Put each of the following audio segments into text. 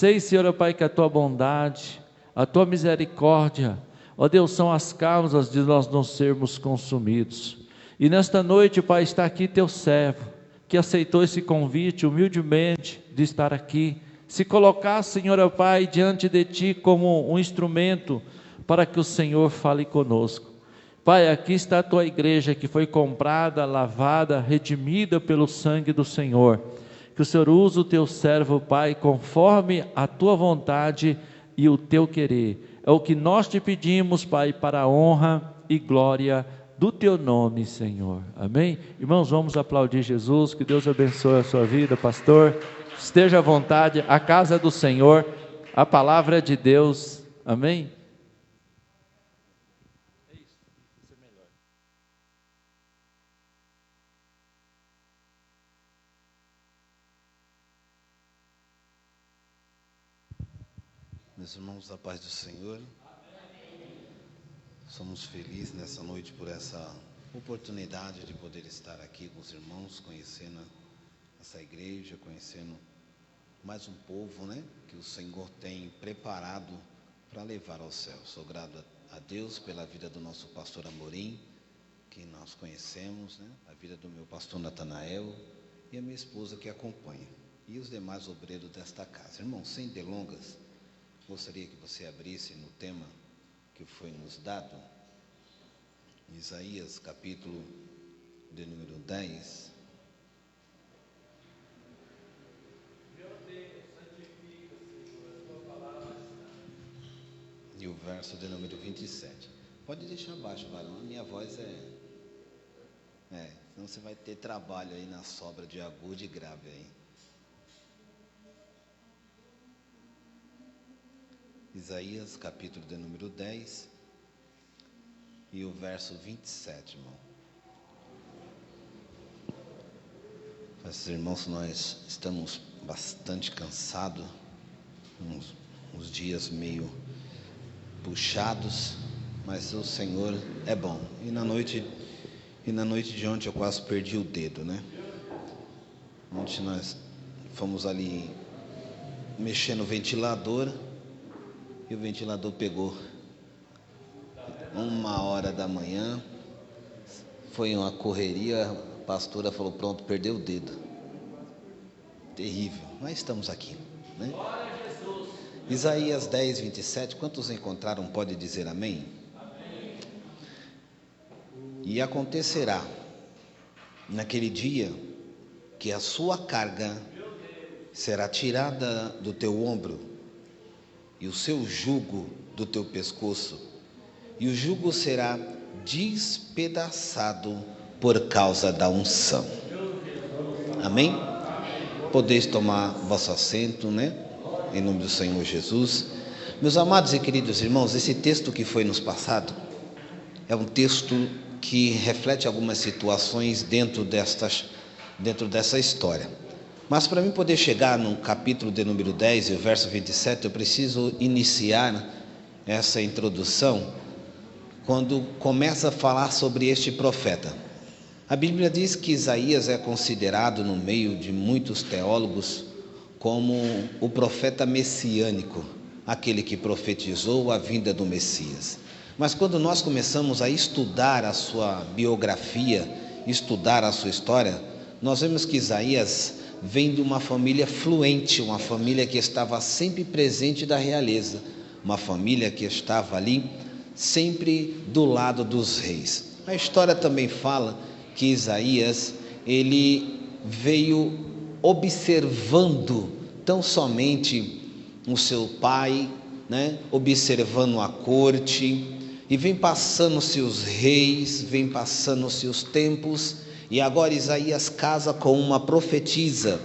Sei, Senhor, ó Pai, que a Tua bondade, a Tua misericórdia, ó Deus, são as causas de nós não sermos consumidos. E nesta noite, Pai, está aqui Teu servo, que aceitou esse convite humildemente de estar aqui, se colocar, Senhor, ó Pai, diante de Ti como um instrumento para que o Senhor fale conosco. Pai, aqui está a Tua igreja que foi comprada, lavada, redimida pelo sangue do Senhor. Que o Senhor use o Teu servo, Pai, conforme a Tua vontade e o Teu querer. É o que nós Te pedimos, Pai, para a honra e glória do Teu nome, Senhor. Amém? Irmãos, vamos aplaudir Jesus. Que Deus abençoe a sua vida, pastor. Esteja à vontade, a casa do Senhor, a palavra é de Deus. Amém? Meus irmãos, a paz do Senhor. Somos felizes nessa noite por essa oportunidade de poder estar aqui com os irmãos, conhecendo essa igreja, conhecendo mais um povo, né, que o Senhor tem preparado para levar ao céu. Sou grato a Deus pela vida do nosso pastor Amorim, que nós conhecemos, né, a vida do meu pastor Natanael e a minha esposa que acompanha, e os demais obreiros desta casa. Irmãos, sem delongas, gostaria que você abrisse no tema que foi nos dado, Isaías capítulo de número 10. E o verso de número 27. Pode deixar abaixo, varão, a minha voz senão você vai ter trabalho aí na sobra de agudo e grave aí. Isaías, capítulo de número 10, e o verso 27, irmão. Mas, irmãos, nós estamos bastante cansados, uns dias meio puxados, mas o Senhor é bom. E na noite de ontem eu quase perdi o dedo, né? Ontem nós fomos ali mexer no ventilador, e o ventilador pegou 1h da manhã, foi uma correria, a pastora falou, pronto, perdeu o dedo. Terrível, mas estamos aqui, né? Isaías 10, 27, quantos encontraram, pode dizer amém? Amém. E acontecerá, naquele dia, que a sua carga será tirada do teu ombro, e o seu jugo do teu pescoço, e o jugo será despedaçado por causa da unção. Amém? Podeis tomar vosso assento, né? Em nome do Senhor Jesus. Meus amados e queridos irmãos, esse texto que foi nos passado é um texto que reflete algumas situações dentro dessa história. Mas para mim poder chegar no capítulo de número 10 e o verso 27, eu preciso iniciar essa introdução quando começa a falar sobre este profeta. A Bíblia diz que Isaías é considerado no meio de muitos teólogos como o profeta messiânico, aquele que profetizou a vinda do Messias. Mas quando nós começamos a estudar a sua biografia, estudar a sua história, nós vemos que Isaías vem de uma família fluente, uma família que estava sempre presente da realeza, uma família que estava ali sempre do lado dos reis. A história também fala que Isaías, ele veio observando tão somente o seu pai, né? Observando a corte, e vem passando-se os reis, vem passando-se os tempos, e agora Isaías casa com uma profetisa,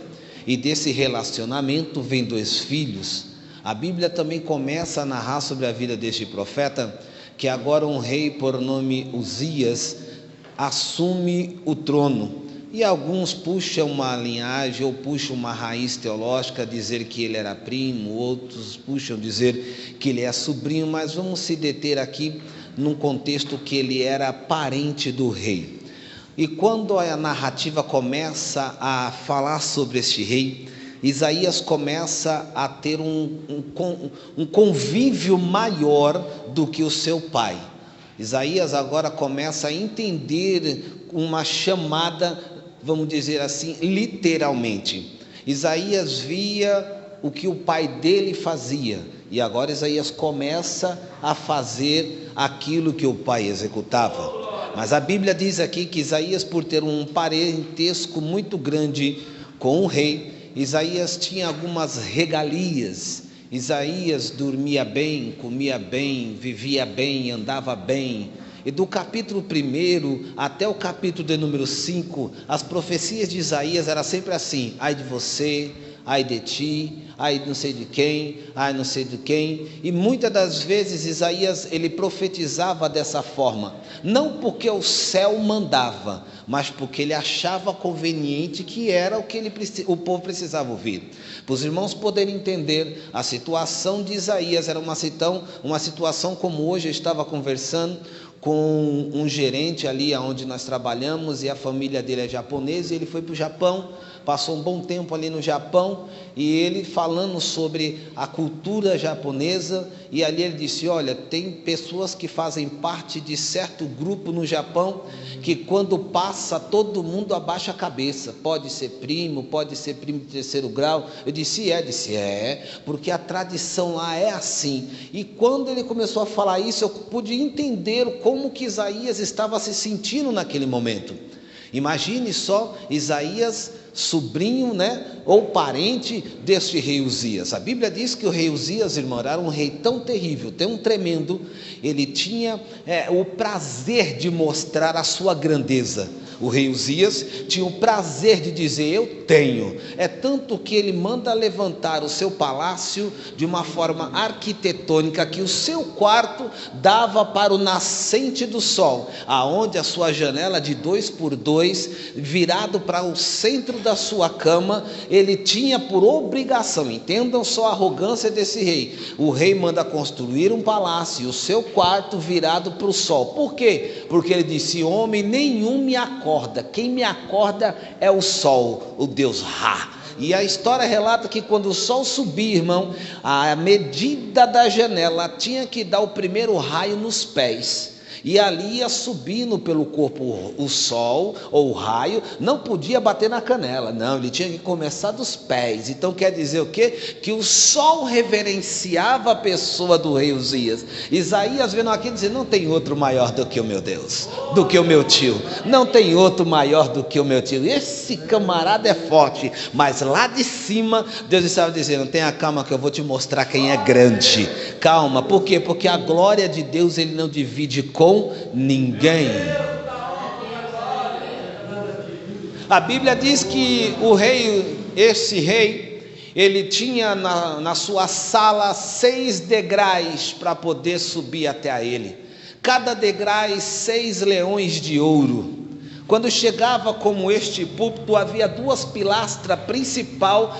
e desse relacionamento vem 2 filhos. A Bíblia também começa a narrar sobre a vida deste profeta, que agora um rei por nome Uzias assume o trono. E alguns puxam uma linhagem ou puxam uma raiz teológica, dizer que ele era primo, outros puxam dizer que ele é sobrinho, mas vamos se deter aqui num contexto que ele era parente do rei. E quando a narrativa começa a falar sobre este rei, Isaías começa a ter um convívio maior do que o seu pai. Isaías agora começa a entender uma chamada, vamos dizer assim, literalmente. Isaías via o que o pai dele fazia, e agora Isaías começa a fazer aquilo que o pai executava. Mas a Bíblia diz aqui que Isaías, por ter um parentesco muito grande com o rei, Isaías tinha algumas regalias. Isaías dormia bem, comia bem, vivia bem, andava bem. E do capítulo 1 até o capítulo de número 5, as profecias de Isaías eram sempre assim: ai de você, ai de ti, ai não sei de quem, ai não sei de quem. E muitas das vezes Isaías, ele profetizava dessa forma, não porque o céu mandava, mas porque ele achava conveniente, que era o que o povo precisava ouvir. Para os irmãos poderem entender, a situação de Isaías era uma situação como hoje eu estava conversando com um gerente ali onde nós trabalhamos, e a família dele é japonesa, e ele foi para o Japão, passou um bom tempo ali no Japão, e ele falando sobre a cultura japonesa, e ali ele disse: olha, tem pessoas que fazem parte de certo grupo no Japão, que quando passa todo mundo abaixa a cabeça, pode ser primo de terceiro grau. Eu disse: porque a tradição lá é assim. E quando ele começou a falar isso, eu pude entender como que Isaías estava se sentindo naquele momento. Imagine só, Isaías, sobrinho, ou parente deste rei Uzias. A Bíblia diz que o rei Uzias, irmão, era um rei tão terrível, tão tremendo. Ele tinha o prazer de mostrar a sua grandeza. O rei Uzias tinha o prazer de dizer: eu tenho. É tanto que ele manda levantar o seu palácio de uma forma arquitetônica, que o seu quarto dava para o nascente do sol, aonde a sua janela de 2x2, virado para o centro da sua cama, ele tinha por obrigação. Entendam só a arrogância desse rei. O rei manda construir um palácio e o seu quarto virado para o sol. Por quê? Porque ele disse: homem nenhum me acorda, quem me acorda é o sol, o Deus Ra. E a história relata que quando o sol subia, irmão, a medida da janela tinha que dar o primeiro raio nos pés, e ali ia subindo pelo corpo o sol ou o raio, não podia bater na canela, não, ele tinha que começar dos pés. Então quer dizer o quê? Que o sol reverenciava a pessoa do rei Uzias. Isaías vendo aqui dizendo: não tem outro maior do que o meu Deus, do que o meu tio, não tem outro maior do que o meu tio. Esse camarada é forte. Mas lá de cima Deus estava dizendo: tenha calma que eu vou te mostrar quem é grande. Calma, por quê? Porque a glória de Deus ele não divide com ninguém. A Bíblia diz que esse rei, ele tinha na sua sala 6 degraus para poder subir até a ele. Cada degrau 6 leões de ouro. Quando chegava como este púlpito, havia 2 pilastras principais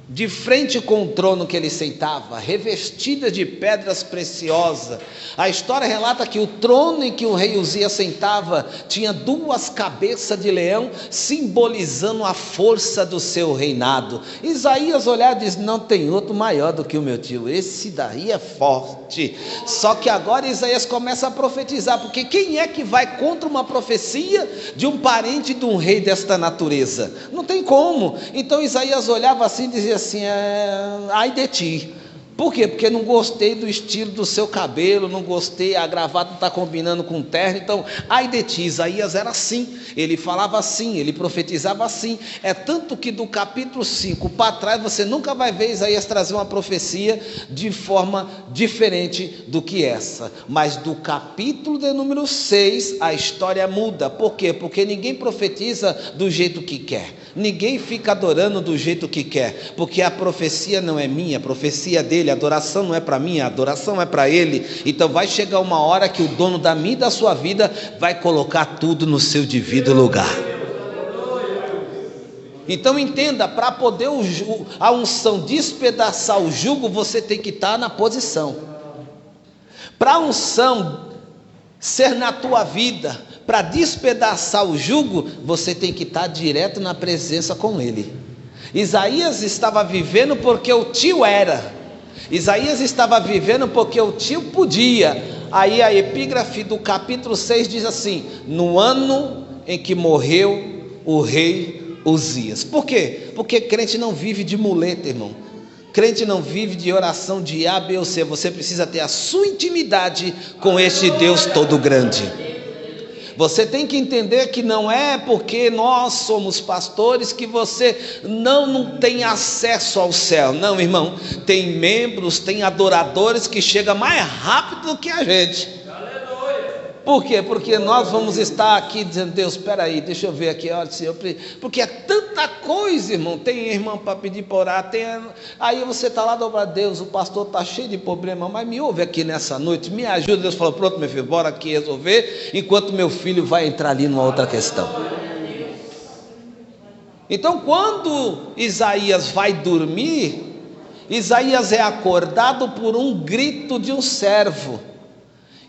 de frente com o trono que ele sentava, revestidas de pedras preciosas. A história relata que o trono em que o rei Uzias sentava tinha 2 cabeças de leão, simbolizando a força do seu reinado. Isaías olhava e diz: não tem outro maior do que o meu tio, esse daí é forte. Só que agora Isaías começa a profetizar, porque quem é que vai contra uma profecia de um parente de um rei desta natureza? Não tem como. Então Isaías olhava assim e dizia assim: ai de ti. Por quê? Porque não gostei do estilo do seu cabelo, não gostei, a gravata não está combinando com o terno, então ai de ti. Isaías era assim, ele falava assim, ele profetizava assim. É tanto que do capítulo 5 para trás você nunca vai ver Isaías trazer uma profecia de forma diferente do que essa. Mas do capítulo de número 6 a história muda. Por quê? Porque ninguém profetiza do jeito que quer, ninguém fica adorando do jeito que quer, porque a profecia não é minha, a profecia é dele. A adoração não é para mim, a adoração é para ele. Então vai chegar uma hora que o dono da minha e da sua vida vai colocar tudo no seu devido lugar. Então entenda, para poder a unção despedaçar o jugo, você tem que estar na posição. Para a unção ser na tua vida, para despedaçar o jugo, você tem que estar direto na presença com ele. Isaías estava vivendo porque o tio era. Isaías estava vivendo porque o tio podia. Aí a epígrafe do capítulo 6 diz assim: no ano em que morreu o rei Uzias. Por quê? Porque crente não vive de muleta, irmão. Crente não vive de oração de A, B ou C. Você precisa ter a sua intimidade com este Deus todo grande. Você tem que entender que não é porque nós somos pastores que você não tem acesso ao céu. Não, irmão. Tem membros, tem adoradores que chegam mais rápido do que a gente. Por quê? Porque nós vamos estar aqui dizendo: Deus, espera aí, deixa eu ver aqui, olha, porque é tanta coisa, irmão. Tem irmão para pedir para orar, aí você está lá dobrado: Deus, o pastor está cheio de problema, mas me ouve aqui nessa noite, me ajuda. Deus falou: pronto, meu filho, bora aqui resolver, enquanto meu filho vai entrar ali numa outra questão. Então, quando Isaías vai dormir, Isaías é acordado por um grito de um servo.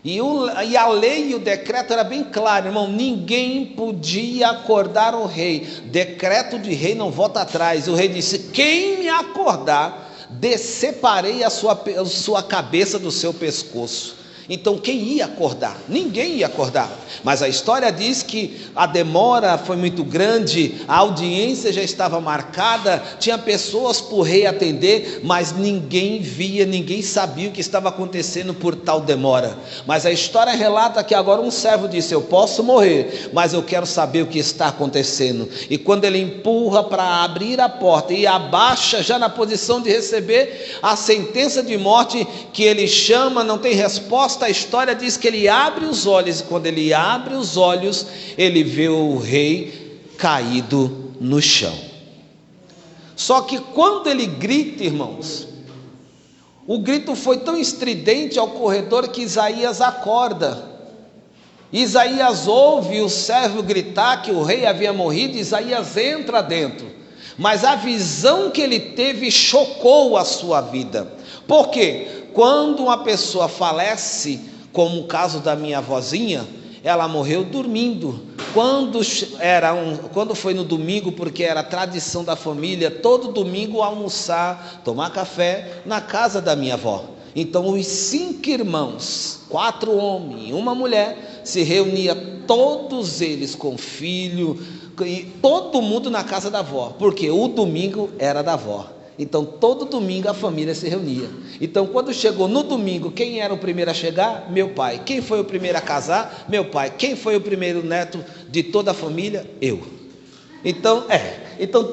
E a lei e o decreto era bem claro, irmão: ninguém podia acordar o rei. Decreto de rei não volta atrás. O rei disse: quem me acordar, deceparei a sua cabeça do seu pescoço. Então quem ia acordar? Ninguém ia acordar. Mas a história diz que a demora foi muito grande, a audiência já estava marcada, tinha pessoas para o rei atender, mas ninguém via, ninguém sabia o que estava acontecendo por tal demora. Mas a história relata que agora um servo disse: eu posso morrer, mas eu quero saber o que está acontecendo. E quando ele empurra para abrir a porta e abaixa já na posição de receber a sentença de morte, que ele chama, não tem resposta. A história diz que ele abre os olhos, e quando ele abre os olhos, ele vê o rei caído no chão. Só que quando ele grita, irmãos, o grito foi tão estridente ao corredor que Isaías acorda. Isaías ouve o servo gritar que o rei havia morrido. Isaías entra dentro, mas a visão que ele teve chocou a sua vida. Por quê? Quando uma pessoa falece, como o caso da minha avózinha, ela morreu dormindo. Quando foi no domingo, porque era tradição da família, todo domingo almoçar, tomar café na casa da minha avó. Então os 5 irmãos, 4 homens e uma mulher, se reunia todos eles com filho, e todo mundo na casa da avó, porque o domingo era da avó. Então todo domingo a família se reunia. Então quando chegou no domingo, quem era o primeiro a chegar? Meu pai. Quem foi o primeiro a casar? Meu pai. Quem foi o primeiro neto de toda a família? Eu. Então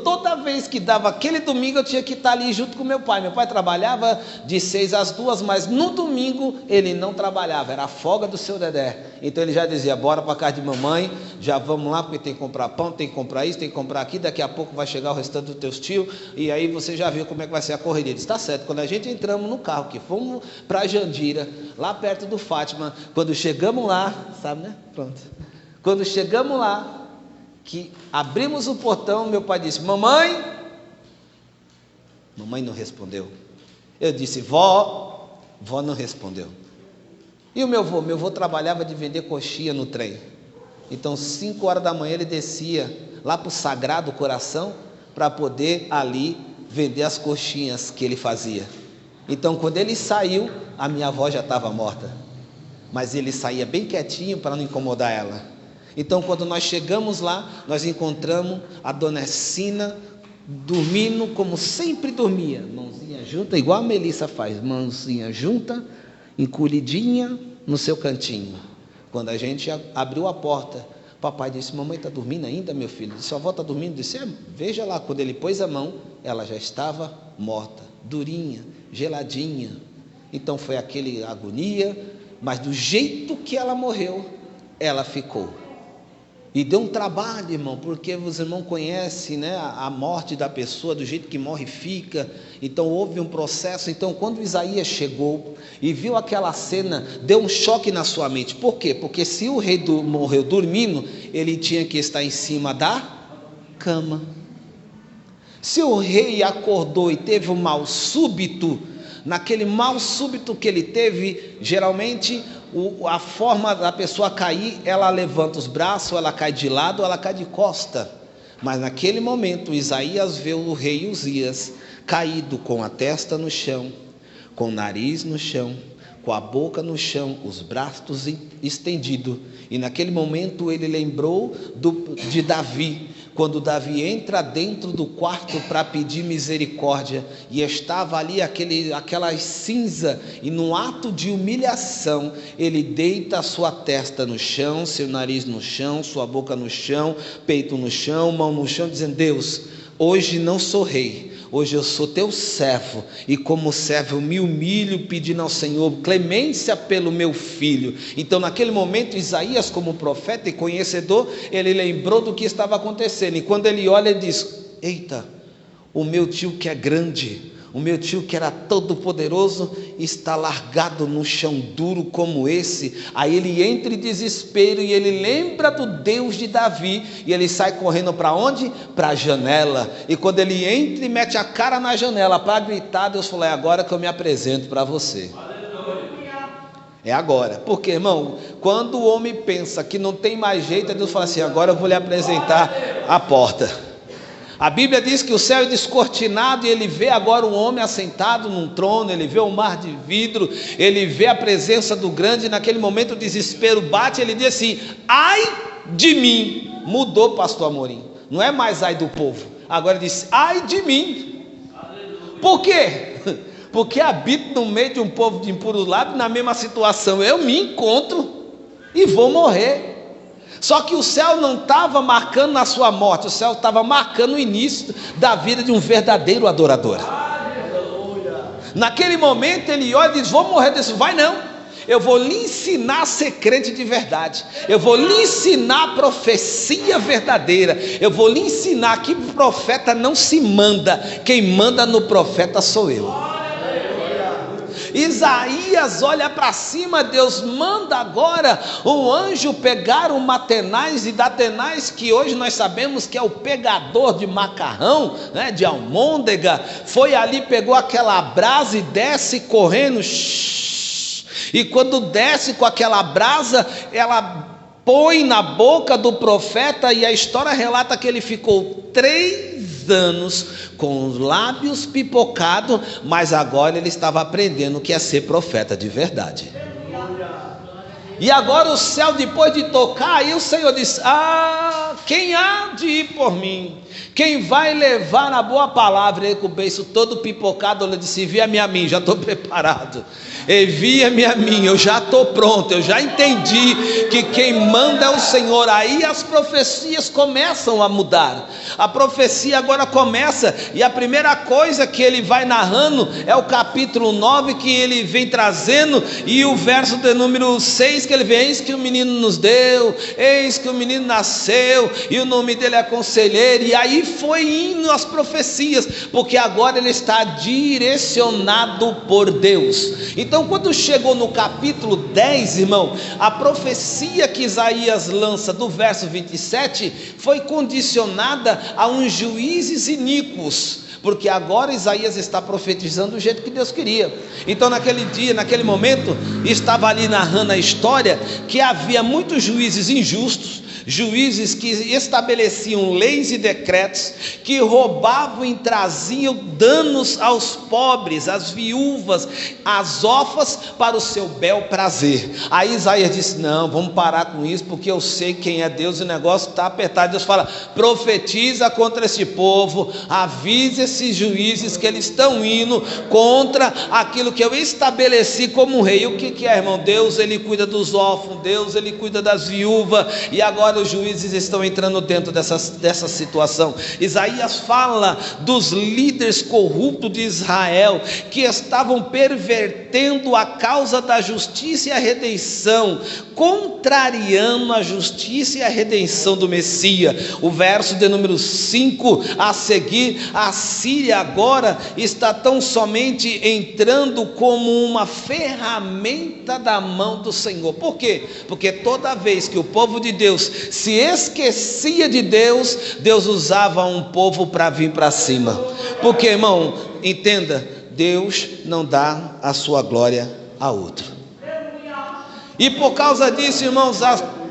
toda vez que dava aquele domingo, eu tinha que estar ali junto com meu pai. Meu pai trabalhava de 6 às 2, mas no domingo ele não trabalhava, era a folga do seu Dedé. Então ele já dizia: bora para casa de mamãe, já vamos lá, porque tem que comprar pão, tem que comprar isso, tem que comprar aqui, daqui a pouco vai chegar o restante dos teus tios, e aí você já viu como é que vai ser a correria. Ele disse: tá certo. Quando a gente entramos no carro, que fomos para Jandira, lá perto do Fátima, quando chegamos lá, sabe, né? Pronto. Quando chegamos lá, que abrimos o portão, meu pai disse: mamãe. Mamãe não respondeu. Eu disse: vó. Vó não respondeu. E o meu avô? Meu avô trabalhava de vender coxinha no trem. Então 5 horas da manhã ele descia lá para o Sagrado Coração para poder ali vender as coxinhas que ele fazia. Então quando ele saiu, a minha avó já estava morta, mas ele saía bem quietinho para não incomodar ela. Então quando nós chegamos lá, nós encontramos a dona Ercina dormindo como sempre dormia, mãozinha junta, igual a Melissa faz, mãozinha junta, encolhidinha no seu cantinho. Quando a gente abriu a porta, papai disse: mamãe está dormindo ainda, meu filho? Disse: sua avó está dormindo? Disse: veja lá. Quando ele pôs a mão, ela já estava morta, durinha, geladinha. Então foi aquele agonia, mas do jeito que ela morreu, ela ficou. E deu um trabalho, irmão, porque os irmãos conhecem, né, a morte da pessoa, do jeito que morre fica. Então houve um processo. Então quando Isaías chegou e viu aquela cena, deu um choque na sua mente. Por quê? Porque se o rei morreu dormindo, ele tinha que estar em cima da cama. Se o rei acordou e teve um mal súbito, naquele mal súbito que ele teve, geralmente a forma da pessoa cair, ela levanta os braços, ela cai de lado, ela cai de costa. Mas naquele momento Isaías vê o rei Uzias caído com a testa no chão, com o nariz no chão, com a boca no chão, os braços estendidos. E naquele momento ele lembrou de Davi, quando Davi entra dentro do quarto para pedir misericórdia, e estava ali aquela cinza, e num ato de humilhação, ele deita a sua testa no chão, seu nariz no chão, sua boca no chão, peito no chão, mão no chão, dizendo: Deus, hoje não sou rei, hoje eu sou teu servo, e como servo eu me humilho pedindo ao Senhor clemência pelo meu filho. Então naquele momento Isaías, como profeta e conhecedor, ele lembrou do que estava acontecendo, e quando ele olha ele diz: eita, o meu tio que é grande, o meu tio que era todo poderoso, está largado no chão duro como esse. Aí ele entra em desespero e ele lembra do Deus de Davi, e ele sai correndo para onde? Para a janela. E quando ele entra e mete a cara na janela para gritar, Deus falou: é agora que eu me apresento para você. É agora. Porque, irmão, quando o homem pensa que não tem mais jeito, Deus fala assim: agora eu vou lhe apresentar a porta. A Bíblia diz que o céu é descortinado, e ele vê agora um homem assentado num trono, ele vê um mar de vidro, ele vê a presença do grande. Naquele momento o desespero bate, ele diz assim: ai de mim. Mudou, pastor Amorim, não é mais ai do povo, agora diz ai de mim. Por quê? Porque habito no meio de um povo de impuros lábios, na mesma situação eu me encontro e vou morrer. Só que o céu não estava marcando na sua morte, o céu estava marcando o início da vida de um verdadeiro adorador. Naquele momento ele olha e diz: vou morrer desse. Vai não, eu vou lhe ensinar a ser crente de verdade, eu vou lhe ensinar a profecia verdadeira, eu vou lhe ensinar que profeta não se manda, quem manda no profeta sou eu. Isaías olha para cima, Deus manda agora o anjo pegar o Matenais, e Datenais, que hoje nós sabemos que é o pegador de macarrão, né, de almôndega, foi ali, pegou aquela brasa e desce correndo, e quando desce com aquela brasa, ela põe na boca do profeta, e a história relata que ele ficou 3 anos com os lábios pipocados, mas agora ele estava aprendendo o que é ser profeta de verdade. E agora o céu, depois de tocar, aí o Senhor disse: quem há de ir por mim? Quem vai levar a boa palavra? Ele com o beiço todo pipocado, ele disse: envia-me a mim, já estou preparado. Envia-me a mim, eu já estou pronto, eu já entendi que quem manda é o Senhor. Aí as profecias começam a mudar, a profecia agora começa, e a primeira coisa que ele vai narrando é o capítulo 9, que ele vem trazendo, e o verso de número 6, que ele vem: eis que o menino nos deu, eis que o menino nasceu, e o nome dele é Conselheiro. E aí foi indo as profecias, porque agora ele está direcionado por Deus. Então quando chegou no capítulo 10, irmão, a profecia que Isaías lança do verso 27 foi condicionada a uns juízes iníquos, porque agora Isaías está profetizando do jeito que Deus queria. Então naquele dia, naquele momento, estava ali narrando a história que havia muitos juízes injustos, juízes que estabeleciam leis e decretos, que roubavam e traziam danos aos pobres, às viúvas, às órfãs, para o seu bel prazer. Aí Isaías disse: não, vamos parar com isso, porque eu sei quem é Deus, e o negócio está apertado. Deus fala: profetiza contra esse povo, avise esses juízes que eles estão indo contra aquilo que eu estabeleci como rei. O que é, irmão? Deus, ele cuida dos órfãos, Deus, ele cuida das viúvas, e agora os juízes estão entrando dentro dessa situação. Isaías fala dos líderes corruptos de Israel, que estavam pervertendo a causa da justiça e a redenção, contrariando a justiça e a redenção do Messias. O verso de número 5 a seguir: a Síria agora está tão somente entrando como uma ferramenta da mão do Senhor. Por quê? Porque toda vez que o povo de Deus se esquecia de Deus, Deus usava um povo para vir para cima. Porque, irmão, entenda, Deus não dá a sua glória a outro. E por causa disso, irmãos,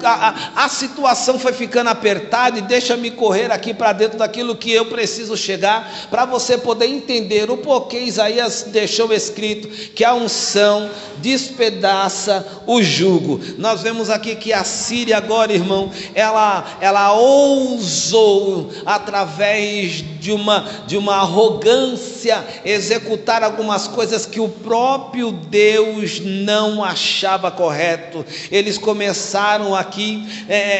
a situação foi ficando apertada, e deixa-me correr aqui para dentro daquilo que eu preciso chegar, para você poder entender o porquê Isaías deixou escrito que a unção despedaça o jugo. Nós vemos aqui que a Síria agora, irmão, ela ousou, através de uma arrogância, executar algumas coisas que o próprio Deus não achava correto. Eles começaram aqui,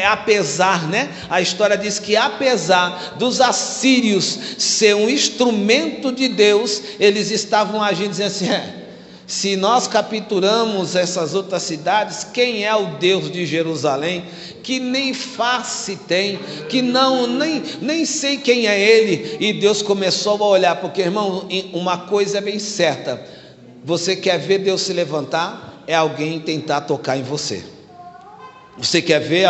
apesar, né? A história diz que apesar dos assírios ser um instrumento de Deus, eles estavam agindo dizendo assim: se nós capturamos essas outras cidades, quem é o Deus de Jerusalém, que nem face tem, que nem sei quem é ele? E Deus começou a olhar, porque, irmão, uma coisa é bem certa: você quer ver Deus se levantar, é alguém tentar tocar em você. Você quer ver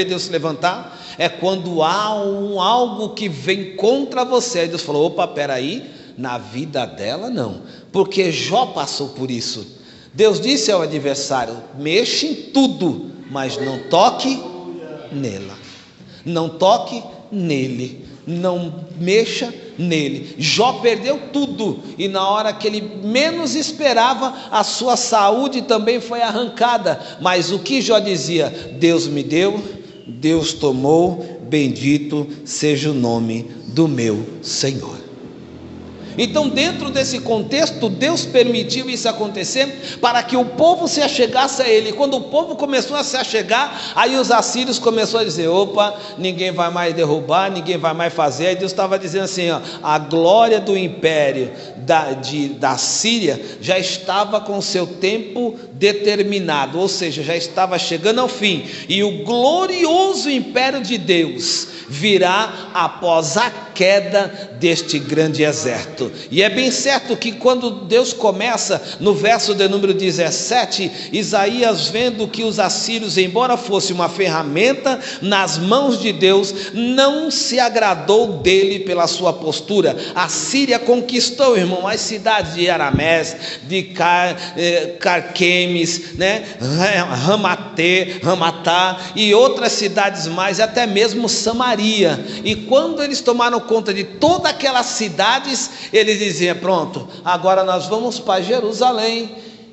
Deus se levantar? É quando há algo que vem contra você. Aí Deus falou: opa, peraí, na vida dela não, porque Jó passou por isso. Deus disse ao adversário: mexa em tudo, mas não toque nela, não toque nele, não mexa nele. Jó perdeu tudo, e na hora que ele menos esperava, a sua saúde também foi arrancada. Mas o que Jó dizia? Deus me deu, Deus tomou, bendito seja o nome do meu Senhor. Então, dentro desse contexto, Deus permitiu isso acontecer para que o povo se achegasse a ele. Quando o povo começou a se achegar, aí os assírios começaram a dizer: opa, ninguém vai mais derrubar, ninguém vai mais fazer. Aí Deus estava dizendo assim: ó, a glória do império da Síria já estava com seu tempo determinado, ou seja, já estava chegando ao fim, e o glorioso império de Deus virá após a queda deste grande exército. E é bem certo que quando Deus começa, no verso de número 17, Isaías, vendo que os assírios, embora fosse uma ferramenta nas mãos de Deus, não se agradou dele pela sua postura. A Síria conquistou, irmão, as cidades de Aramés, de Carquemes, né? Ramatá e outras cidades mais, até mesmo Samaria. E quando eles tomaram conta de todas aquelas cidades, eles diziam: pronto, agora nós vamos para Jerusalém,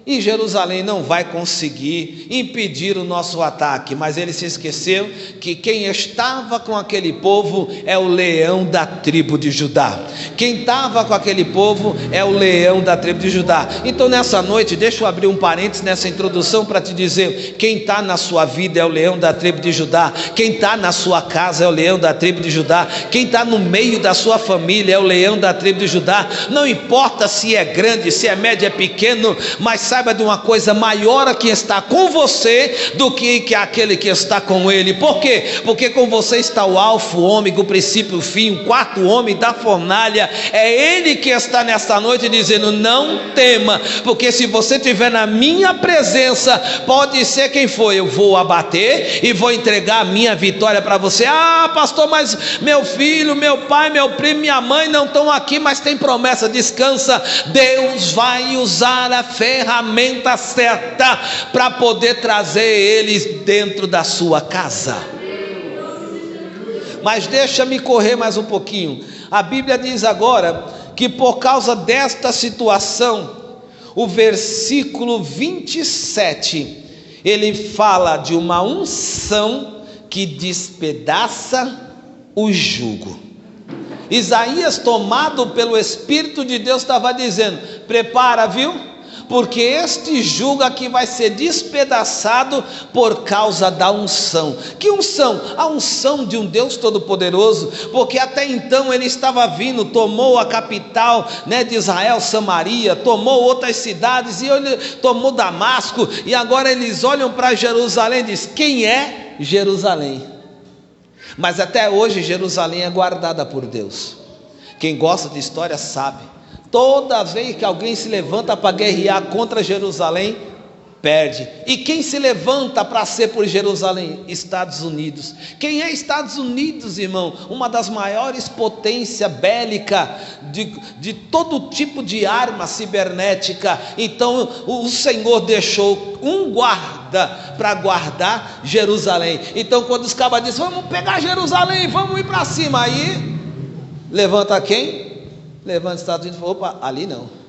e Jerusalém não vai conseguir impedir o nosso ataque. Mas ele se esqueceu que quem estava com aquele povo é o leão da tribo de Judá. Quem estava com aquele povo é o leão da tribo de Judá. Então nessa noite, deixa eu abrir um parênteses nessa introdução para te dizer: quem está na sua vida é o leão da tribo de Judá. Quem está na sua casa é o leão da tribo de Judá. Quem está no meio da sua família é o leão da tribo de Judá. Não importa se é grande, se é médio, é pequeno, mas saiba de uma coisa: maior a que está com você do que aquele que está com ele. Por quê? Porque com você está o alfa, o ômega, o princípio, o fim, o quarto homem da fornalha. É ele que está nesta noite dizendo: não tema, porque se você estiver na minha presença, pode ser quem for, eu vou abater e vou entregar a minha vitória para você. Ah, pastor, mas meu filho, meu pai, meu primo, minha mãe não estão aqui, mas tem promessa. Descansa, Deus vai usar a ferramenta certa para poder trazer eles dentro da sua casa. Mas deixa-me correr mais um pouquinho. A Bíblia diz agora que por causa desta situação, o versículo 27, ele fala de uma unção que despedaça o jugo. Isaías, tomado pelo Espírito de Deus, estava dizendo: prepara, viu? Porque este jugo aqui vai ser despedaçado por causa da unção. Que unção? A unção de um Deus Todo-Poderoso. Porque até então ele estava vindo, tomou a capital, né, de Israel, Samaria, tomou outras cidades, e ele tomou Damasco, e agora eles olham para Jerusalém e dizem: quem é Jerusalém? Mas até hoje Jerusalém é guardada por Deus. Quem gosta de história sabe. Toda vez que alguém se levanta para guerrear contra Jerusalém, perde. E quem se levanta para ser por Jerusalém? Estados Unidos. Quem é Estados Unidos, irmão? Uma das maiores potências bélicas de todo tipo de arma cibernética. Então o Senhor deixou um guarda para guardar Jerusalém. Então quando os cabas dizem, vamos pegar Jerusalém, vamos ir para cima, aí levanta quem? Levanta os Estados Unidos e fala, opa, ali não.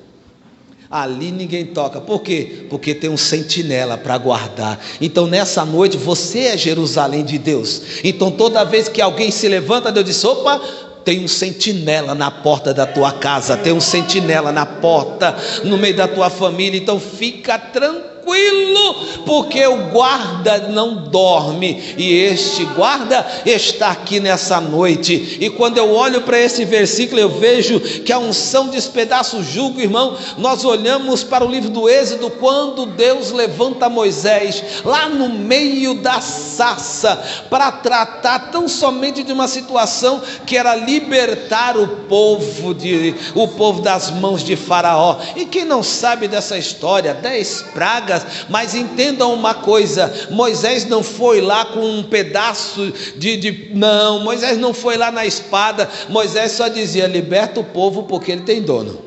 Ali ninguém toca. Por quê? Porque tem um sentinela para guardar. Então nessa noite você é Jerusalém de Deus. Então toda vez que alguém se levanta, Deus diz, opa, tem um sentinela na porta da tua casa, tem um sentinela na porta, no meio da tua família. Então fica tranquilo, porque o guarda não dorme, e este guarda está aqui nessa noite. E quando eu olho para esse versículo, eu vejo que a unção despedaça o jugo, irmão. Nós olhamos para o livro do Êxodo, quando Deus levanta Moisés lá no meio da sarça, para tratar tão somente de uma situação que era libertar o povo das mãos de Faraó. E quem não sabe dessa história, 10 pragas. Mas entendam uma coisa, Moisés não foi lá com um pedaço não, Moisés não foi lá na espada. Moisés só dizia, liberta o povo porque ele tem dono.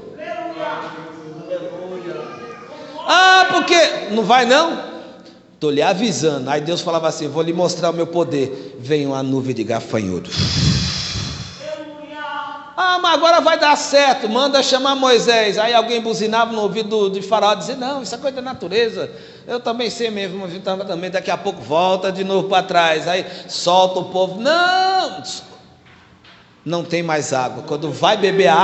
Ah, porque não vai não? Estou lhe avisando. Aí Deus falava assim, vou lhe mostrar o meu poder. Vem uma nuvem de gafanhotos. Ah, mas agora vai dar certo, manda chamar Moisés. Aí alguém buzinava no ouvido de Faraó, dizia, não, isso é coisa da natureza, eu também sei mesmo, também, daqui a pouco volta de novo para trás. Aí solta o povo, não tem mais água. Quando vai beber a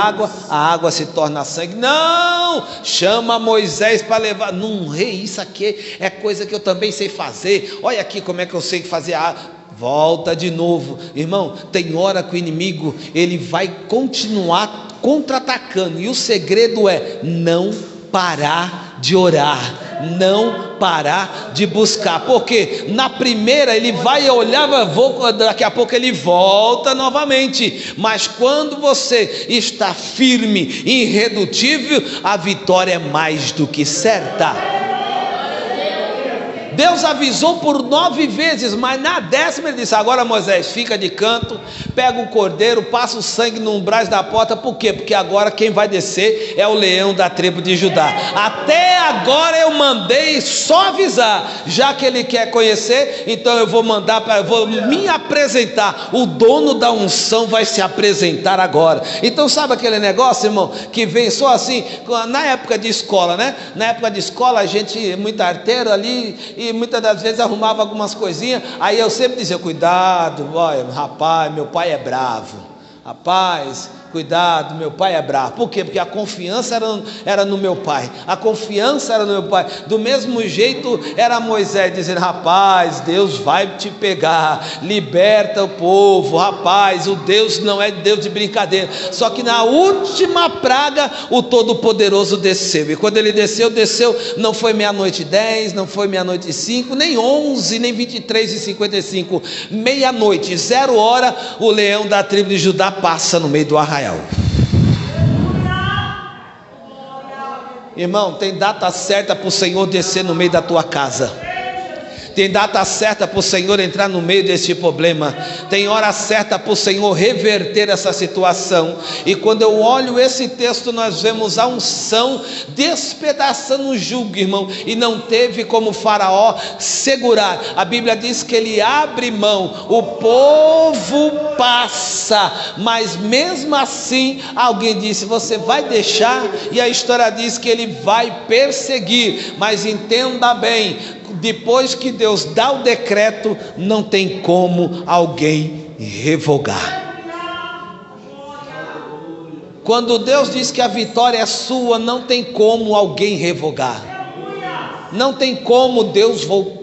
água se torna sangue. Não, chama Moisés para levar. Não, rei, isso aqui é coisa que eu também sei fazer, olha aqui como é que eu sei fazer a água. Volta de novo, irmão. Tem hora que o inimigo ele vai continuar contra-atacando, e o segredo é não parar de orar, não parar de buscar, porque na primeira ele vai olhar, daqui a pouco ele volta novamente, mas quando você está firme e irredutível, a vitória é mais do que certa. Deus avisou por 9 vezes, mas na 10ª ele disse, agora Moisés, fica de canto, pega o cordeiro, passa o sangue no umbrais da porta. Por quê? Porque agora quem vai descer é o leão da tribo de Judá. Até agora eu mandei só avisar, já que ele quer conhecer, então eu vou me apresentar. O dono da unção vai se apresentar agora. Então sabe aquele negócio, irmão, que vem só assim, na época de escola, né? Na época de escola a gente, muito arteiro ali, e muitas das vezes arrumava algumas coisinhas, aí eu sempre dizia, cuidado, olha, rapaz, meu pai é bravo, rapaz, cuidado, meu pai é bravo. Por quê? Porque a confiança era no meu pai, a confiança era no meu pai. Do mesmo jeito era Moisés dizendo, rapaz, Deus vai te pegar, liberta o povo, rapaz, o Deus não é Deus de brincadeira. Só que na última praga o Todo-Poderoso desceu, e quando ele desceu, não foi 00:10, não foi 00:05, nem 11, nem 23:55, meia-noite, 0h, o leão da tribo de Judá passa no meio do arraial. Irmão, tem data certa para o Senhor descer no meio da tua casa, tem data certa para o Senhor entrar no meio desse problema, tem hora certa para o Senhor reverter essa situação. E quando eu olho esse texto, nós vemos a unção despedaçando o jugo, irmão, e não teve como Faraó segurar. A Bíblia diz que ele abre mão, o povo passa, mas mesmo assim alguém disse, você vai deixar? E a história diz que ele vai perseguir. Mas entenda bem, depois que Deus dá o decreto, não tem como alguém revogar. Quando Deus diz que a vitória é sua, não tem como alguém revogar. Não tem como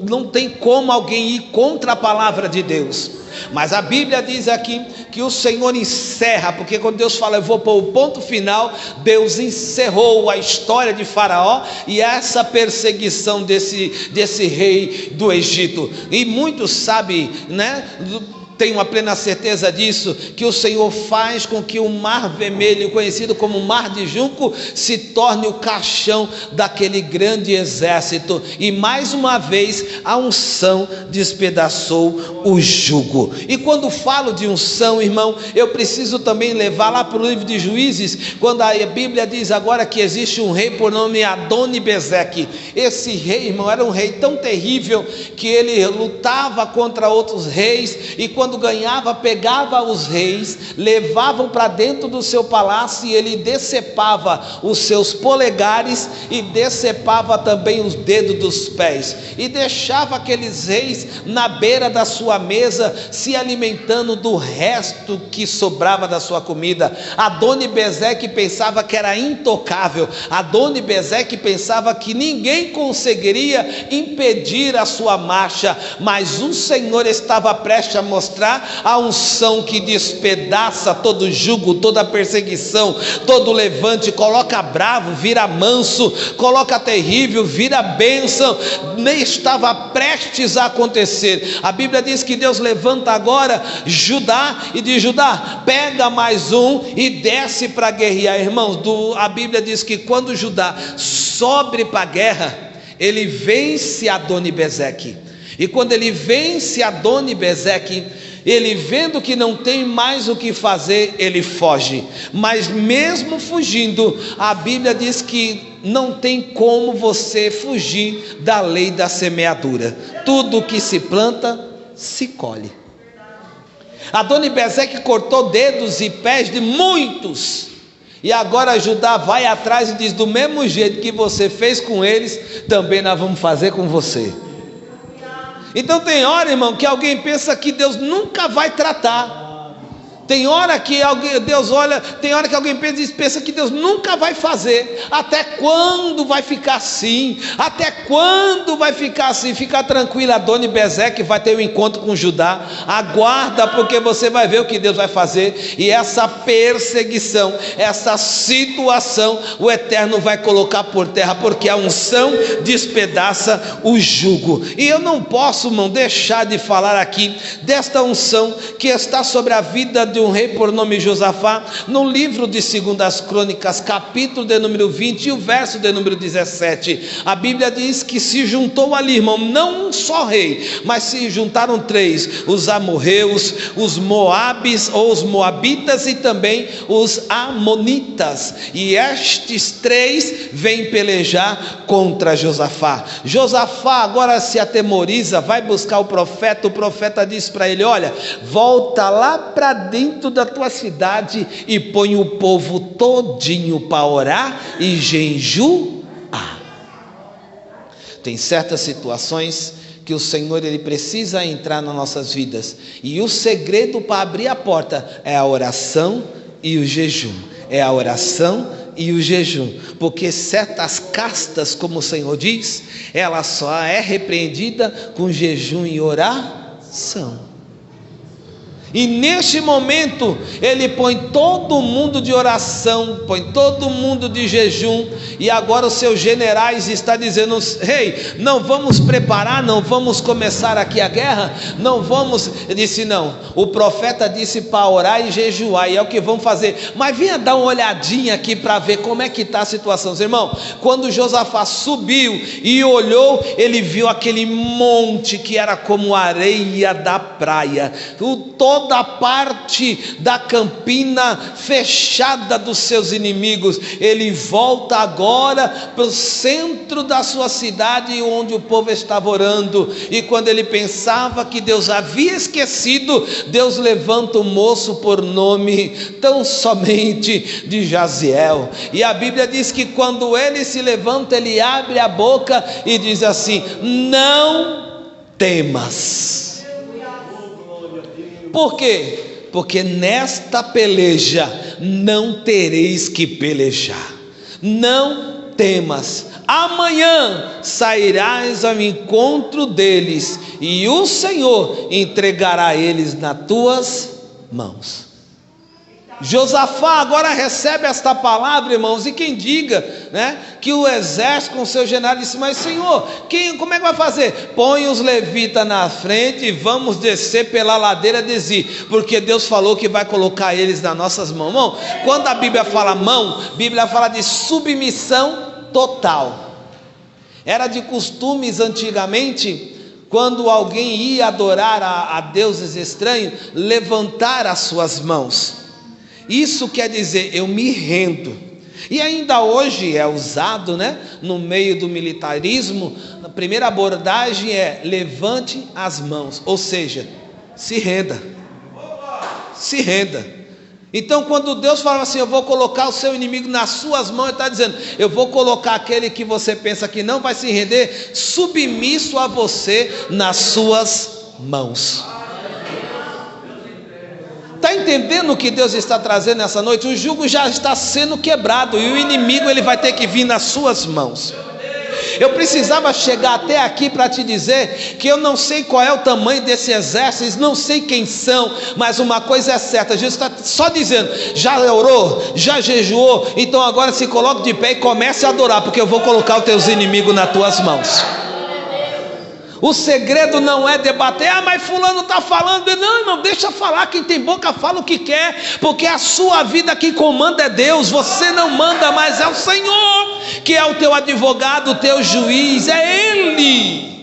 não tem como alguém ir contra a palavra de Deus. Mas a Bíblia diz aqui que o Senhor encerra, porque quando Deus fala, eu vou pôr o ponto final, Deus encerrou a história de Faraó e essa perseguição desse rei do Egito. E muitos sabem, né? tenho a plena certeza disso, que o Senhor faz com que o Mar Vermelho, conhecido como Mar de Junco, se torne o caixão daquele grande exército, e mais uma vez a unção despedaçou o jugo. E quando falo de unção, irmão, eu preciso também levar lá para o livro de Juízes, quando a Bíblia diz agora que existe um rei por nome Adoni-Bezeque. Esse rei, irmão, era um rei tão terrível que ele lutava contra outros reis, e quando ganhava, pegava os reis, levavam para dentro do seu palácio, e ele decepava os seus polegares e decepava também os dedos dos pés, e deixava aqueles reis na beira da sua mesa, se alimentando do resto que sobrava da sua comida. Adoni-Bezeque pensava que era intocável, Adoni-Bezeque pensava que ninguém conseguiria impedir a sua marcha, mas o Senhor estava prestes a mostrar a unção que despedaça todo jugo, toda perseguição, todo levante, coloca bravo, vira manso, coloca terrível, vira bênção. Nem estava prestes a acontecer. A Bíblia diz que Deus levanta agora Judá, e diz: Judá, pega mais um e desce para guerrear. Irmãos, a Bíblia diz que quando Judá sobe para a guerra, ele vence Adoni-Bezeque. E quando ele vence Adoni-Bezeque, ele vendo que não tem mais o que fazer, ele foge. Mas mesmo fugindo, a Bíblia diz que não tem como você fugir da lei da semeadura. Tudo que se planta, se colhe. Adoni-Bezeque cortou dedos e pés de muitos, e agora Judá vai atrás e diz: do mesmo jeito que você fez com eles, também nós vamos fazer com você. Então tem hora, irmão, que alguém pensa que Deus nunca vai tratar. Tem hora que Deus olha, tem hora que alguém pensa que Deus nunca vai fazer. Até quando vai ficar assim? Até quando vai ficar assim? Fica tranquilo, Adoni-Bezeque vai ter um encontro com Judá. Aguarda, porque você vai ver o que Deus vai fazer. E essa perseguição, essa situação, o Eterno vai colocar por terra, porque a unção despedaça o jugo. E eu não posso, irmão, deixar de falar aqui desta unção que está sobre a vida de um rei por nome Josafá, no livro de 2 Crônicas, capítulo de número 20 e o verso de número 17. A Bíblia diz que se juntou ali, irmão, não um só rei, mas se juntaram três: os amorreus, os moabis ou os moabitas e também os amonitas, e estes três vêm pelejar contra Josafá. Josafá agora se atemoriza, vai buscar o profeta diz para ele: olha, volta lá para dentro da tua cidade e põe o povo todinho para orar e jejuar. Tem certas situações que o Senhor, ele precisa entrar nas nossas vidas, e o segredo para abrir a porta é a oração e o jejum. É a oração e o jejum, porque certas castas, como o Senhor diz, ela só é repreendida com jejum e oração. E neste momento ele põe todo mundo de oração, põe todo mundo de jejum, e agora os seus generais estão dizendo: rei, não vamos preparar, não vamos começar aqui a guerra, não vamos. Ele disse: não, o profeta disse para orar e jejuar, e é o que vamos fazer. Mas venha dar uma olhadinha aqui para ver como é que está a situação. Irmão, quando Josafá subiu e olhou, ele viu aquele monte que era como areia da praia, toda a parte da campina fechada dos seus inimigos. Ele volta agora para o centro da sua cidade, onde o povo estava orando, e quando ele pensava que Deus havia esquecido, Deus levanta um moço por nome tão somente de Jaziel, e a Bíblia diz que quando ele se levanta, ele abre a boca e diz assim: não temas. Por quê? Porque nesta peleja não tereis que pelejar. Não temas. Amanhã sairás ao encontro deles, e o Senhor entregará eles nas tuas mãos. Josafá agora recebe esta palavra, irmãos, e quem diga, né, que o exército com seu general disse: mas Senhor, como é que vai fazer? Põe os levitas na frente e vamos descer pela ladeira de Zi, porque Deus falou que vai colocar eles nas nossas mãos. Irmão, quando a Bíblia fala mão, a Bíblia fala de submissão total. Era de costumes antigamente, quando alguém ia adorar a deuses estranhos, levantar as suas mãos. Isso quer dizer, eu me rendo. E ainda hoje é usado, né, no meio do militarismo. A primeira abordagem é: levante as mãos, ou seja, se renda. Se renda. Então, quando Deus fala assim: eu vou colocar o seu inimigo nas suas mãos, Ele está dizendo: eu vou colocar aquele que você pensa que não vai se render, submisso a você, nas suas mãos. Está entendendo o que Deus está trazendo nessa noite? O jugo já está sendo quebrado e o inimigo ele vai ter que vir nas suas mãos. Eu precisava chegar até aqui para te dizer que eu não sei qual é o tamanho desse exército, não sei quem são, mas uma coisa é certa: Jesus está só dizendo: já orou, já jejuou, então agora se coloque de pé e comece a adorar, porque eu vou colocar os teus inimigos nas tuas mãos. O segredo não é debater: ah, mas fulano está falando. Não, irmão, deixa falar. Quem tem boca fala o que quer, porque a sua vida quem comanda é Deus. Você não manda, mas é o Senhor, que é o teu advogado, o teu juiz, é Ele.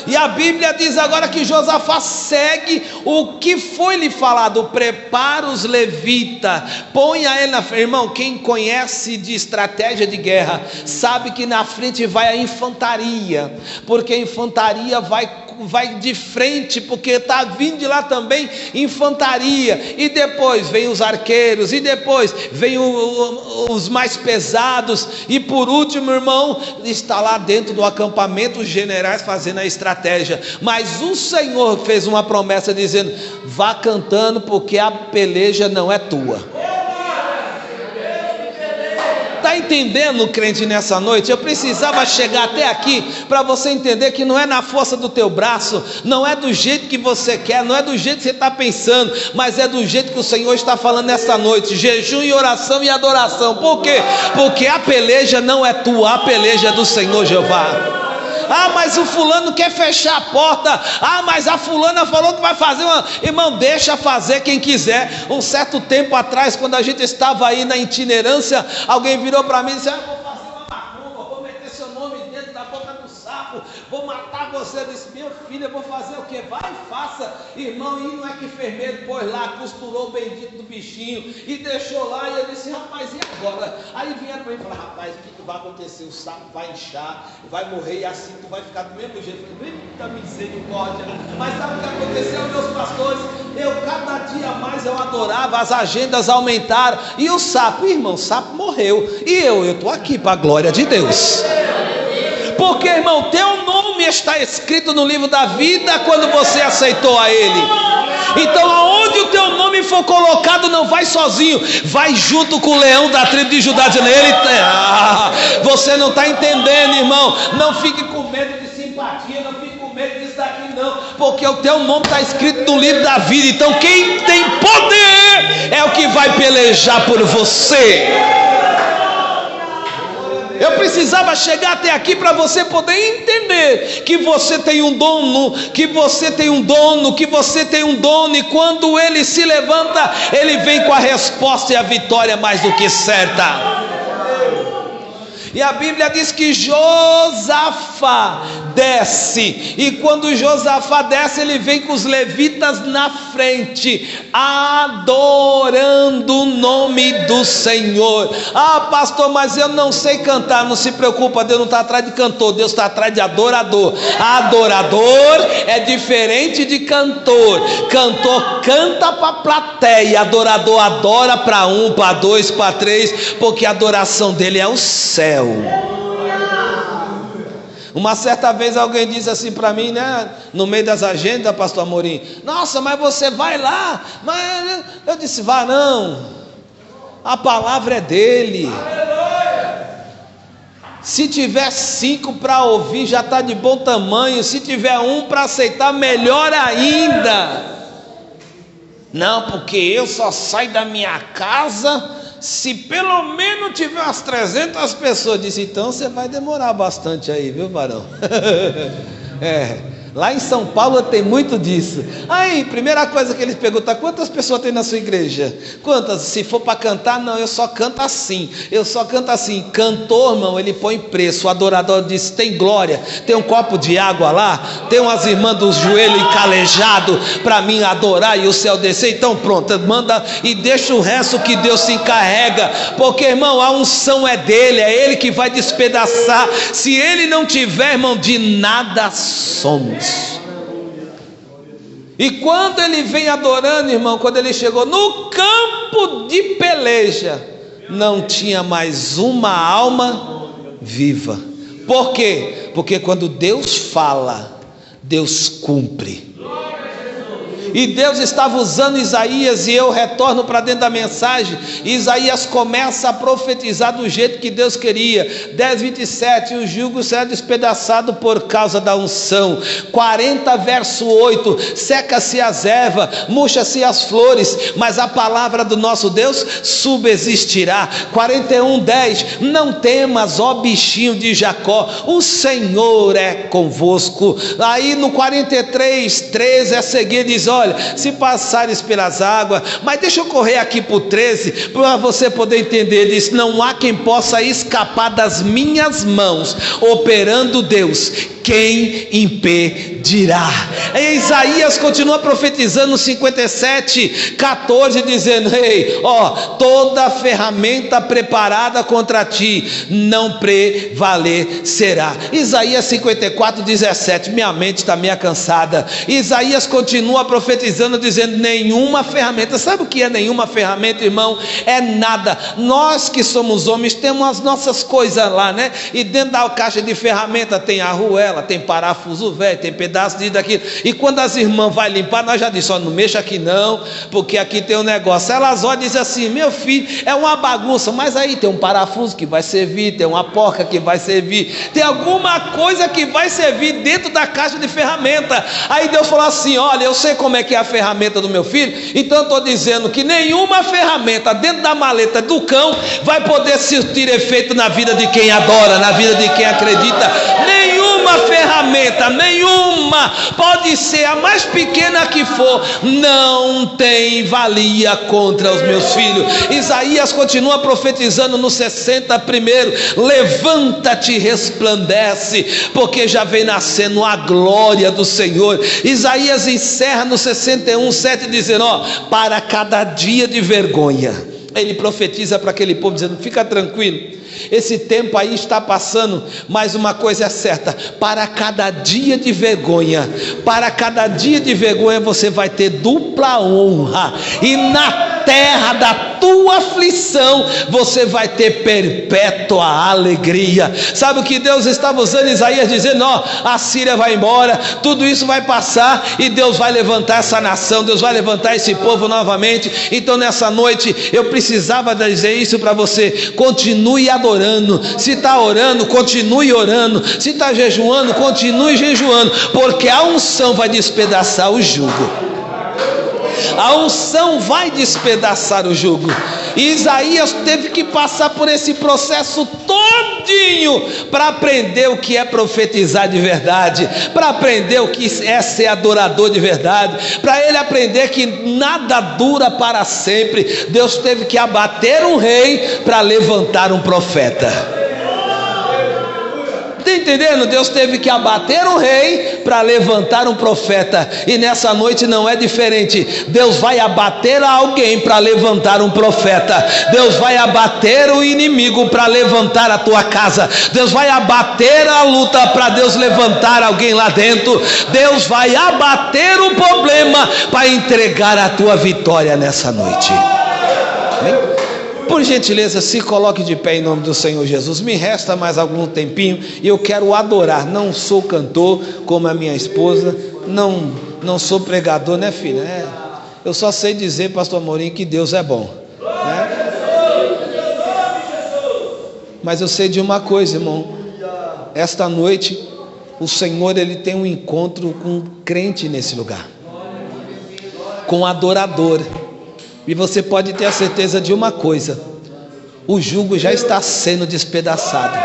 E a Bíblia diz agora que Josafá segue o que foi lhe falado: prepara os levitas, ponha ele na frente. Irmão, quem conhece de estratégia de guerra sabe que na frente vai a infantaria, porque a infantaria vai de frente, porque está vindo de lá também infantaria, e depois vem os arqueiros, e depois vem os mais pesados, e por último, irmão, está lá dentro do acampamento os generais fazendo a estratégia. Mas o Senhor fez uma promessa dizendo: vá cantando, porque a peleja não é tua. Está entendendo, crente, nessa noite? Eu precisava chegar até aqui para você entender que não é na força do teu braço, não é do jeito que você quer, não é do jeito que você está pensando, mas é do jeito que o Senhor está falando nessa noite: jejum e oração e adoração. Por quê? Porque a peleja não é tua, a peleja é do Senhor Jeová. Ah, mas o fulano quer fechar a porta. Ah, mas a fulana falou que vai fazer uma... Irmão, deixa fazer quem quiser. Um certo tempo atrás, quando a gente estava aí na itinerância, alguém virou para mim e disse: ah, vou fazer uma macumba, vou meter seu nome dentro da boca do sapo, vou matar você. Eu disse: meu filho, eu vou fazer o quê? Vai e faça. Irmão, e não é que enfermeiro pôs lá, costurou o bendito do bichinho e deixou lá. E eu disse: rapaz, e agora? Aí vieram para mim e falaram: rapaz, o que vai acontecer? O sapo vai inchar, vai morrer, e assim tu vai ficar do mesmo jeito. Eu falei: muita misericórdia. Mas sabe o que aconteceu, meus pastores? Cada dia mais eu adorava, as agendas aumentaram, e o sapo, irmão, o sapo morreu, e eu estou aqui para a glória de Deus. Porque, irmão, teu nome está escrito no livro da vida quando você aceitou a Ele. Então, aonde o teu nome for colocado, não vai sozinho, vai junto com o leão da tribo de Judá. Você não está entendendo, irmão. Não fique com medo de simpatia, não fique com medo disso daqui, não, porque o teu nome está escrito no livro da vida. Então, quem tem poder é o que vai pelejar por você. Eu precisava chegar até aqui para você poder entender que você tem um dono, que você tem um dono, que você tem um dono, e quando ele se levanta, ele vem com a resposta e a vitória mais do que certa. E a Bíblia diz que Josafá desce, e quando Josafá desce, ele vem com os levitas na frente, adorando o nome do Senhor. Ah, pastor, mas eu não sei cantar. Não se preocupa, Deus não está atrás de cantor, Deus está atrás de adorador. Adorador é diferente de cantor. Cantor canta para a plateia, adorador adora para um, para dois, para três, porque a adoração dele é o céu. Uma certa vez alguém disse assim para mim, né, no meio das agendas, pastor Amorim: nossa, mas você vai lá? Mas eu disse: vá não, a palavra é dele. Se tiver 5 para ouvir, já está de bom tamanho. Se tiver 1 para aceitar, melhor ainda. Não, porque eu só saio da minha casa se pelo menos tiver umas 300 pessoas. Disse, então você vai demorar bastante aí, viu, varão? Lá em São Paulo tem muito disso. Aí, primeira coisa que eles perguntam, quantas pessoas tem na sua igreja? Quantas? Se for para cantar, não, eu só canto assim. Eu só canto assim. Cantor, irmão, ele põe preço. O adorador diz, tem glória, tem um copo de água lá, tem umas irmãs dos joelhos encalejados para mim adorar e o céu descer. Então pronto, manda e deixa o resto que Deus se encarrega. Porque, irmão, a unção é dele, é ele que vai despedaçar. Se ele não tiver, irmão, de nada somos. E quando ele vem adorando, irmão, quando ele chegou no campo de peleja, não tinha mais uma alma viva. Por quê? Porque quando Deus fala, Deus cumpre. E Deus estava usando Isaías, e eu retorno para dentro da mensagem. Isaías começa a profetizar do jeito que Deus queria. 10:27, o jugo será despedaçado por causa da unção. 40 verso 8, seca-se as ervas, murcha-se as flores, mas a palavra do nosso Deus subsistirá. 41:10, não temas, ó bichinho de Jacó, o Senhor é convosco. Aí no 43:13 a seguir diz, olha, se passares pelas águas, mas deixa eu correr aqui para o 13, para você poder entender. Ele diz, não há quem possa escapar das minhas mãos, operando Deus, quem impedirá? E Isaías continua profetizando no 57:14, dizendo, ei, ó, toda ferramenta preparada contra ti não prevalecerá. Isaías 54:17, minha mente está meio cansada. Isaías continua profetizando, dizendo, nenhuma ferramenta. Sabe o que é nenhuma ferramenta, irmão? É nada. Nós que somos homens temos as nossas coisas lá, né? E dentro da caixa de ferramenta tem arruela, tem parafuso velho, tem pedaço disso, daquilo. E quando as irmãs vão limpar, nós já dizemos, não mexa aqui não, porque aqui tem um negócio. Elas olham e dizem assim, meu filho, é uma bagunça, mas aí tem um parafuso que vai servir, tem uma porca que vai servir, tem alguma coisa que vai servir dentro da caixa de ferramenta. Aí Deus falou assim, olha, eu sei como é que é a ferramenta do meu filho, então eu estou dizendo que nenhuma ferramenta dentro da maleta do cão vai poder surtir efeito na vida de quem adora, na vida de quem acredita. Nenhuma ferramenta, nenhuma, pode ser a mais pequena que for, não tem valia contra os meus filhos. Isaías continua profetizando no 61, levanta-te e resplandece, porque já vem nascendo a glória do Senhor. Isaías encerra no 61:7 dizendo, ó, para cada dia de vergonha, ele profetiza para aquele povo dizendo, fica tranquilo, esse tempo aí está passando, mas uma coisa é certa, para cada dia de vergonha, você vai ter dupla honra, e na terra da tua aflição você vai ter perpétua alegria. Sabe o que Deus estava usando Isaías, dizendo, ó, a Síria vai embora, tudo isso vai passar, e Deus vai levantar essa nação, Deus vai levantar esse povo novamente. Então nessa noite eu precisava dizer isso para você, continue adorando, se está orando, continue orando, se está jejuando, continue jejuando, porque a unção vai despedaçar o jugo. A unção vai despedaçar o jugo. Isaías teve que passar por esse processo todinho para aprender o que é profetizar de verdade, para aprender o que é ser adorador de verdade, para ele aprender que nada dura para sempre. Deus teve que abater um rei para levantar um profeta. Está entendendo? Deus teve que abater um rei para levantar um profeta. E nessa noite não é diferente. Deus vai abater alguém para levantar um profeta. Deus vai abater o inimigo para levantar a tua casa. Deus vai abater a luta para Deus levantar alguém lá dentro. Deus vai abater o problema para entregar a tua vitória nessa noite. Amém? Por gentileza, se coloque de pé em nome do Senhor Jesus. Me resta mais algum tempinho e eu quero adorar. Não sou cantor como a minha esposa, não sou pregador, né, filha? Eu só sei dizer, pastor Amorim, que Deus é bom, né? Mas eu sei de uma coisa, irmão. Esta noite o Senhor, ele tem um encontro com um crente nesse lugar. com adorador. E você pode ter a certeza de uma coisa: o jugo já está sendo despedaçado.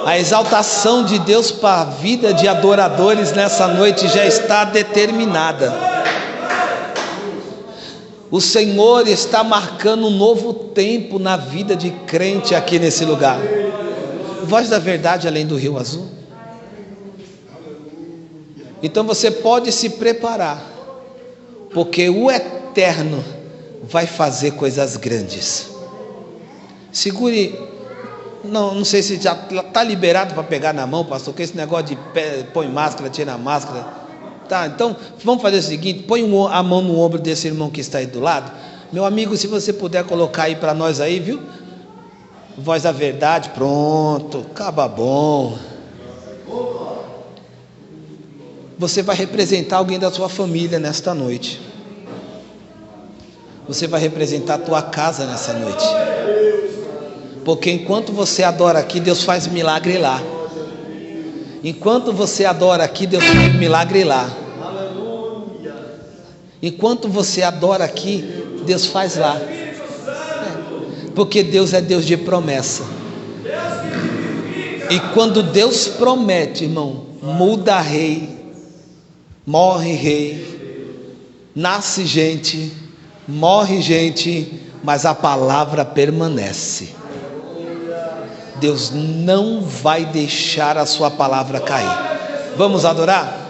A exaltação de Deus para a vida de adoradores nessa noite já está determinada. O Senhor está marcando um novo tempo na vida de crente aqui nesse lugar. Voz da Verdade além do Rio Azul. Então você pode se preparar, porque o Eterno vai fazer coisas grandes. Segure, não sei se já está liberado para pegar na mão, pastor, porque esse negócio de põe máscara, tira a máscara. Tá, então vamos fazer o seguinte: põe a mão no ombro desse irmão que está aí do lado. Meu amigo, se você puder colocar aí para nós aí, viu? Voz da Verdade, pronto, acaba bom. Você vai representar alguém da sua família nesta noite. Você vai representar a tua casa nessa noite. Porque enquanto você adora aqui, Deus faz milagre lá. Enquanto você adora aqui, Deus faz milagre lá. Enquanto você adora aqui, Deus faz lá. Porque Deus é Deus de promessa. E quando Deus promete, irmão, muda rei, morre rei, nasce gente, morre gente, mas a palavra permanece. Deus não vai deixar a sua palavra cair. Vamos adorar?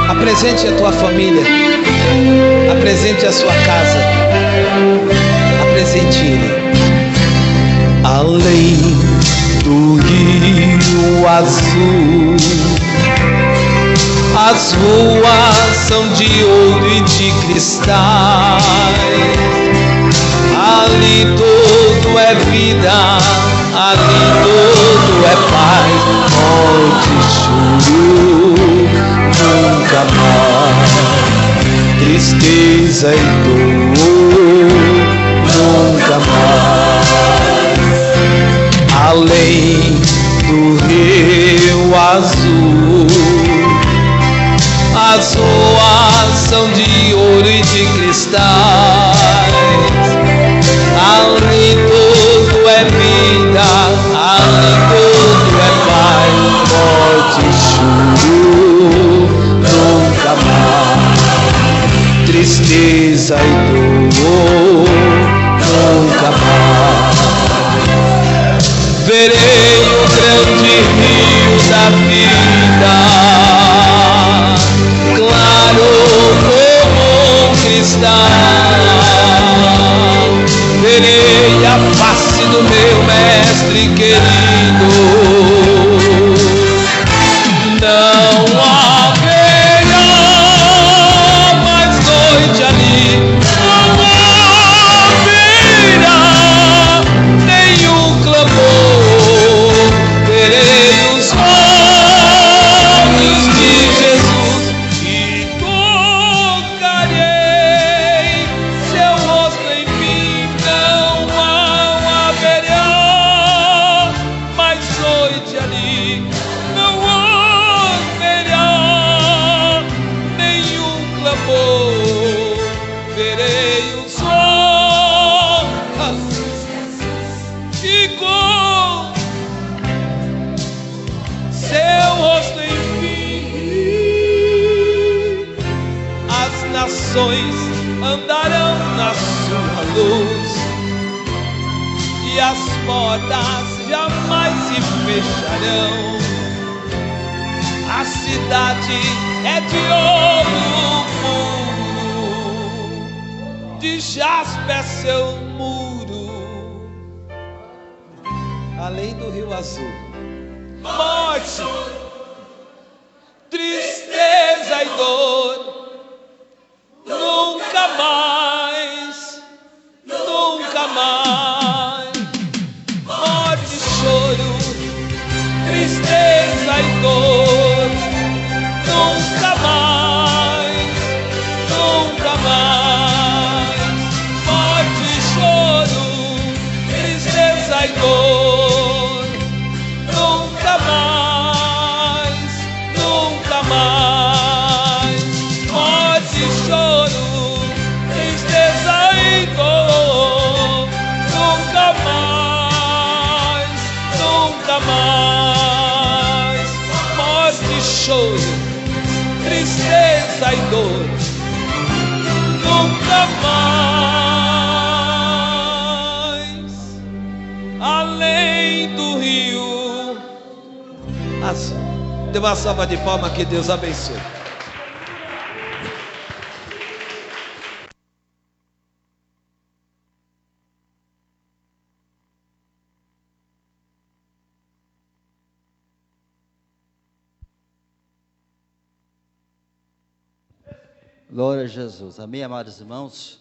Apresente a tua família, apresente a sua casa, apresente Ele. Além do rio azul, as ruas são de ouro e de cristais. Ali tudo é vida, ali tudo é paz. Morte e choro nunca mais, tristeza e dor nunca mais. Além do rio azul, as ruas são de ouro e de cristais. Ali tudo é vida, ali tudo é paz. Morte e choro nunca mais, tristeza e dor nunca mais. Verei o grande rio da vida, claro como um cristal. Verei a face do meu mestre querido. Não haverá mais noite ali, não haverá nenhum clamor. Verei os olhos de Jesus e tocarei seu rosto em mim. Não haverá mais noite ali, não haverá nenhum clamor. Verei os olhos e com seu rosto em mim, as nações andarão na sua luz e as portas jamais se fecharão. A cidade é de ouro puro, de jaspe é seu muro. Além do rio azul, morte, tristeza e dor, nunca mais, nunca mais. Morte, choro, tristeza e dor. tristeza e dor, nunca mais, além do rio azul. Dê uma salva de palmas, que Deus abençoe. Glória a Jesus. Amém, amados irmãos?